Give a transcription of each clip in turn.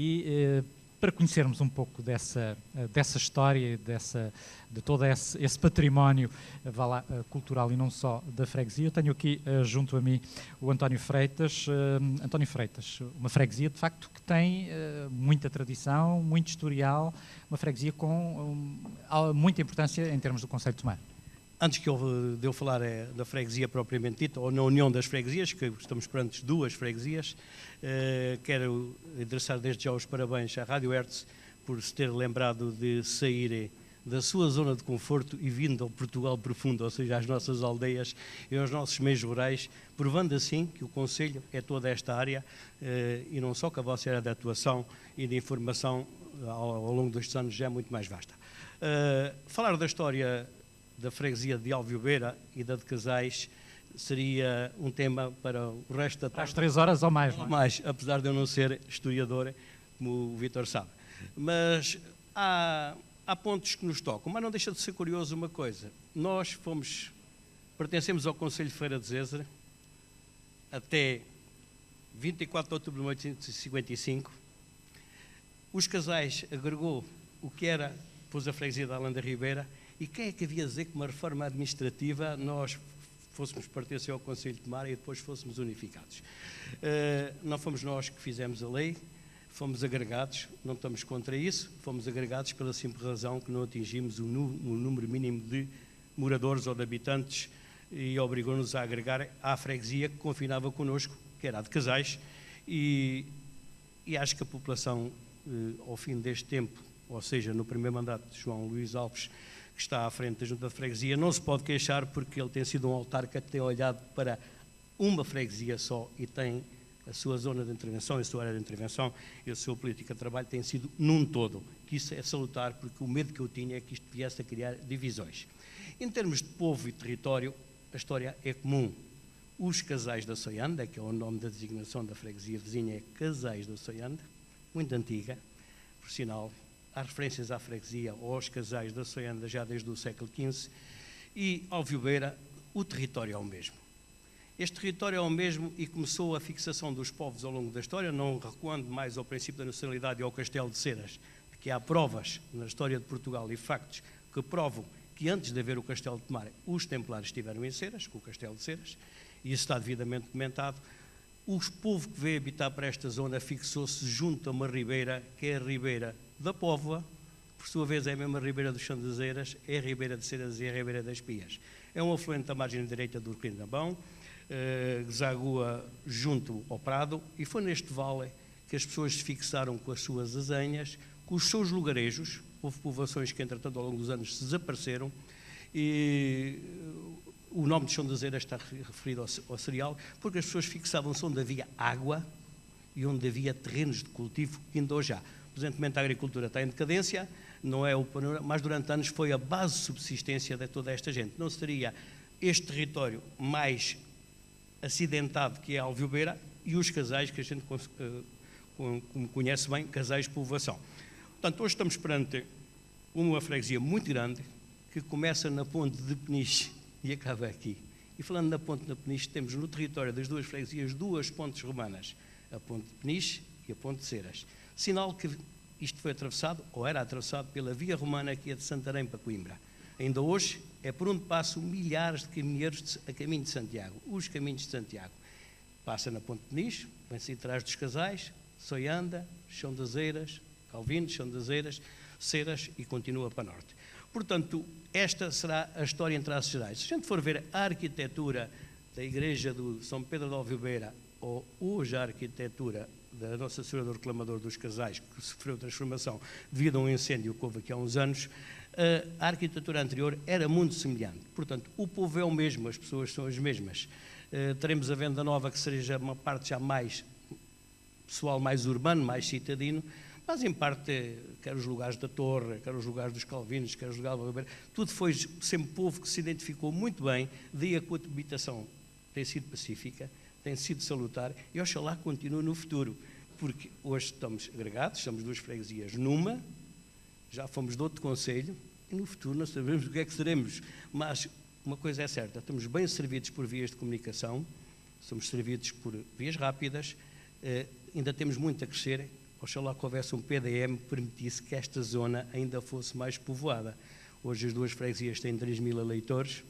E para conhecermos um pouco dessa história, de todo esse património cultural e não só da freguesia, eu tenho aqui junto a mim o António Freitas. António Freitas, uma freguesia de facto que tem muita tradição, muito historial, uma freguesia com muita importância em termos do concelho de Tomar. Antes de eu falar da freguesia propriamente dita, ou na união das freguesias, que estamos perante duas freguesias, quero endereçar desde já os parabéns à Rádio Hertz por se ter lembrado de sair da sua zona de conforto e vindo ao Portugal profundo, ou seja, às nossas aldeias e aos nossos meios rurais, provando assim que o Conselho é toda esta área e não só que a vossa área de atuação e de informação ao longo destes anos já é muito mais vasta. Falar da história da freguesia de Alviobeira e da de Casais seria um tema para o resto da tarde. Às 3 horas ou mais, não é? Mais, apesar de eu não ser historiador, como o Vítor sabe. Mas há pontos que nos tocam, mas não deixa de ser curioso uma coisa. Nós pertencemos ao Concelho de Feira de Zezer até 24 de outubro de 1855. Os Casais agregou o que era, pôs a freguesia da Além da Ribeira. E quem é que havia a dizer que uma reforma administrativa nós fôssemos pertencer ao Conselho de Tomar e depois fôssemos unificados? Não fomos nós que fizemos a lei, fomos agregados, não estamos contra isso, fomos agregados pela simples razão que não atingimos o número mínimo de moradores ou de habitantes e obrigou-nos a agregar à freguesia que confinava connosco, que era a de Casais, e acho que a população, ao fim deste tempo, ou seja, no primeiro mandato de João Luís Alves, que está à frente da Junta de Freguesia, não se pode queixar porque ele tem sido um autarca que tem olhado para uma freguesia só e tem a sua zona de intervenção, a sua área de intervenção e a sua política de trabalho tem sido num todo, que isso é salutar porque o medo que eu tinha é que isto viesse a criar divisões. Em termos de povo e território, a história é comum. Os Casais da Soianda, que é o nome da designação da freguesia vizinha, é Casais da Soianda, muito antiga, por sinal. Há referências à freguesia ou aos Casais da Soianda já desde o século XV e Alviobeira, o território é o mesmo. Este território é o mesmo e começou a fixação dos povos ao longo da história, não recuando mais ao princípio da nacionalidade e ao Castelo de Ceras, porque há provas na história de Portugal e factos que provam que antes de haver o Castelo de Tomar, os Templários estiveram em Ceras, com o Castelo de Ceras, e isso está devidamente documentado. O povo que veio habitar para esta zona fixou-se junto a uma ribeira, que é a Ribeira da Póvoa, por sua vez é a mesma Ribeira dos Chandazeiras, é a Ribeira de Ceras e a Ribeira das Pias. É um afluente da margem direita do Rio Nabão, desagua junto ao Prado, e foi neste vale que as pessoas se fixaram com as suas azenhas, com os seus lugarejos. Houve povoações que, entretanto, ao longo dos anos se desapareceram, e o nome de Chandazeiras está referido ao cereal, porque as pessoas fixavam-se onde havia água e onde havia terrenos de cultivo, que ainda hoje há. Presentemente a agricultura está em decadência, não é o panorama, mas durante anos foi a base de subsistência de toda esta gente. Não seria este território mais acidentado que é a Alviobeira e os Casais, que a gente como conhece bem, Casais de povoação. Portanto, hoje estamos perante uma freguesia muito grande que começa na ponte de Peniche e acaba aqui. E falando na ponte de Peniche, temos no território das duas freguesias duas pontes romanas, a ponte de Peniche e a ponte de Ceras. Sinal que isto foi atravessado, ou era atravessado, pela via romana que é de Santarém para Coimbra. Ainda hoje é por onde passam milhares de caminheiros a caminho de Santiago, os caminhos de Santiago. Passa na ponte de Peniche, vem-se atrás dos Casais, Soianda, Chão das Eiras, Calvino, Chão das Eiras, Ceras e continua para norte. Portanto, esta será a história em traços gerais. Se a gente for ver a arquitetura da igreja do São Pedro de Alviobeira, ou hoje a arquitetura da Nossa Senhora do Reclamador dos Casais, que sofreu transformação devido a um incêndio que houve aqui há uns anos, a arquitetura anterior era muito semelhante. Portanto, o povo é o mesmo, as pessoas são as mesmas. Teremos a Venda Nova, que seja uma parte já mais pessoal, mais urbano, mais citadino, mas em parte, quer os lugares da Torre, quer os lugares dos Calvinos, quer os lugares do Alviobeira, tudo foi sempre povo que se identificou muito bem, daí a coabitação tem sido pacífica, tem sido salutar, e oxalá continue no futuro, porque hoje estamos agregados, somos duas freguesias numa, já fomos de outro concelho, e no futuro não sabemos o que é que seremos, mas uma coisa é certa, estamos bem servidos por vias de comunicação, somos servidos por vias rápidas, ainda temos muito a crescer, Oxalá que houvesse um PDM que permitisse que esta zona ainda fosse mais povoada. Hoje as duas freguesias têm 3.000 eleitores,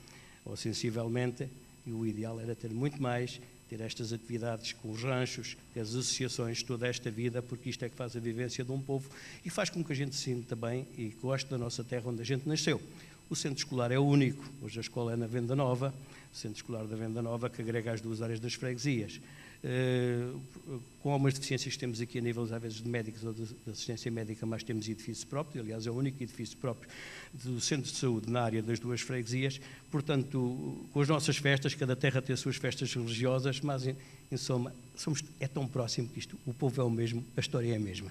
ou sensivelmente, e o ideal era ter muito mais, ter estas atividades com os ranchos, as associações, toda esta vida, porque isto é que faz a vivência de um povo e faz com que a gente se sinta bem e goste da nossa terra onde a gente nasceu. O centro escolar é o único, hoje a escola é na Venda Nova, o centro escolar da Venda Nova, que agrega as duas áreas das freguesias. Com algumas deficiências que temos aqui a nível, às vezes, de médicos ou de assistência médica, mas temos edifício próprio, aliás, é o único edifício próprio do centro de saúde na área das duas freguesias. Portanto, com as nossas festas, cada terra tem as suas festas religiosas, mas, em soma, é tão próximo que isto, o povo é o mesmo, a história é a mesma.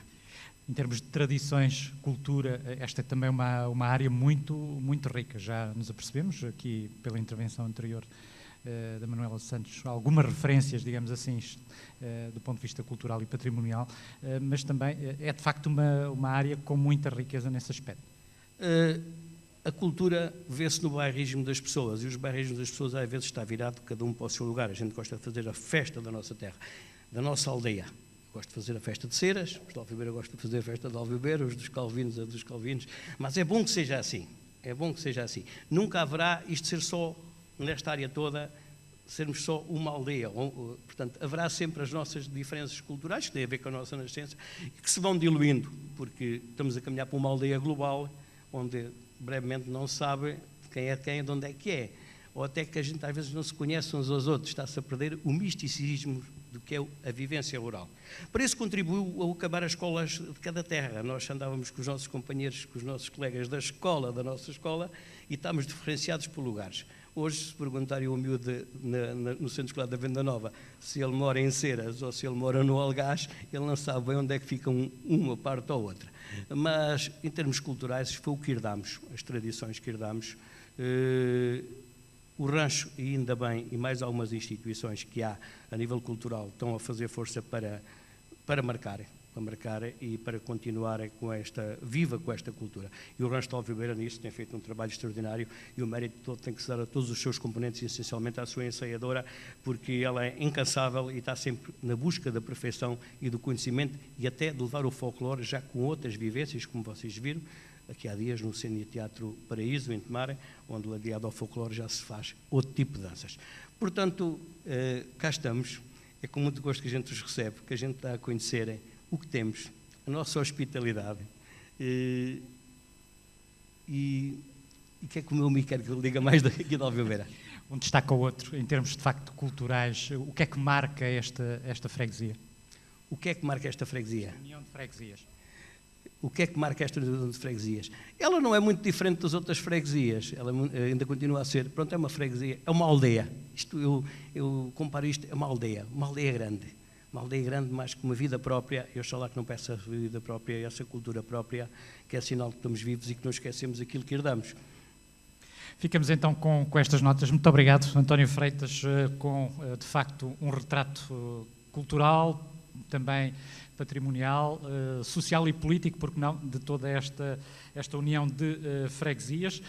Em termos de tradições, cultura, esta é também uma área muito, muito rica. Já nos apercebemos, aqui pela intervenção anterior da Manuela Santos, algumas referências, digamos assim, do ponto de vista cultural e patrimonial, mas também é de facto uma área com muita riqueza nesse aspecto. A cultura vê-se no bairrismo das pessoas, e os bairrismos das pessoas às vezes está virado cada um para o seu lugar. A gente gosta de fazer a festa da nossa terra, da nossa aldeia. Gosto de fazer a festa de Ceras, os de Alvibeira gostam de fazer a festa de Alvibeira, os dos Calvinos a dos Calvinos, mas é bom que seja assim, é bom que seja assim. Nunca haverá isto ser só, nesta área toda, sermos só uma aldeia. Portanto, haverá sempre as nossas diferenças culturais, que têm a ver com a nossa nascença, e que se vão diluindo, porque estamos a caminhar para uma aldeia global, onde brevemente não se sabe quem é de quem e de onde é que é. Ou até que a gente às vezes não se conhece uns aos outros, está-se a perder o misticismo do que é a vivência rural. Para isso contribuiu a acabar as escolas de cada terra. Nós andávamos com os nossos companheiros, com os nossos colegas da escola, da nossa escola, e estávamos diferenciados por lugares. Hoje, se perguntarem ao miúdo no centro escolar da Venda Nova se ele mora em Ceras ou se ele mora no Algás, ele não sabe bem onde é que fica uma parte ou outra. Mas, em termos culturais, foi o que herdámos, as tradições que herdámos. O rancho, e ainda bem, e mais algumas instituições que há a nível cultural estão a fazer força para marcar e para continuar viva com esta cultura. E o Rancho de Alvibeira nisso tem feito um trabalho extraordinário e o mérito todo tem que se dar a todos os seus componentes e essencialmente à sua ensaiadora, porque ela é incansável e está sempre na busca da perfeição e do conhecimento e até de levar o folclore já com outras vivências, como vocês viram, aqui há dias no Cine Teatro Paraíso, em Tomar, onde, aliado ao folclore, já se faz outro tipo de danças. Portanto, cá estamos, é com muito gosto que a gente os recebe, que a gente está a conhecer o que temos, a nossa hospitalidade, e que é que o meu amigo quer que eu diga mais daqui de Alvibeira. Um destaca o outro, em termos de facto culturais, o que é que marca esta freguesia? O que é que marca esta freguesia? União de freguesias. O que é que marca esta união de freguesias? Ela não é muito diferente das outras freguesias, ela ainda continua a ser, pronto, é uma freguesia, é uma aldeia. Eu comparo isto, é uma aldeia grande. Uma aldeia grande, mais que uma vida própria, e oxalá que não peça essa vida própria, essa cultura própria, que é sinal que estamos vivos e que não esquecemos aquilo que herdamos. Ficamos então com estas notas. Muito obrigado, António Freitas, com, de facto, um retrato cultural, também patrimonial, social e político, porque não, de toda esta união de freguesias.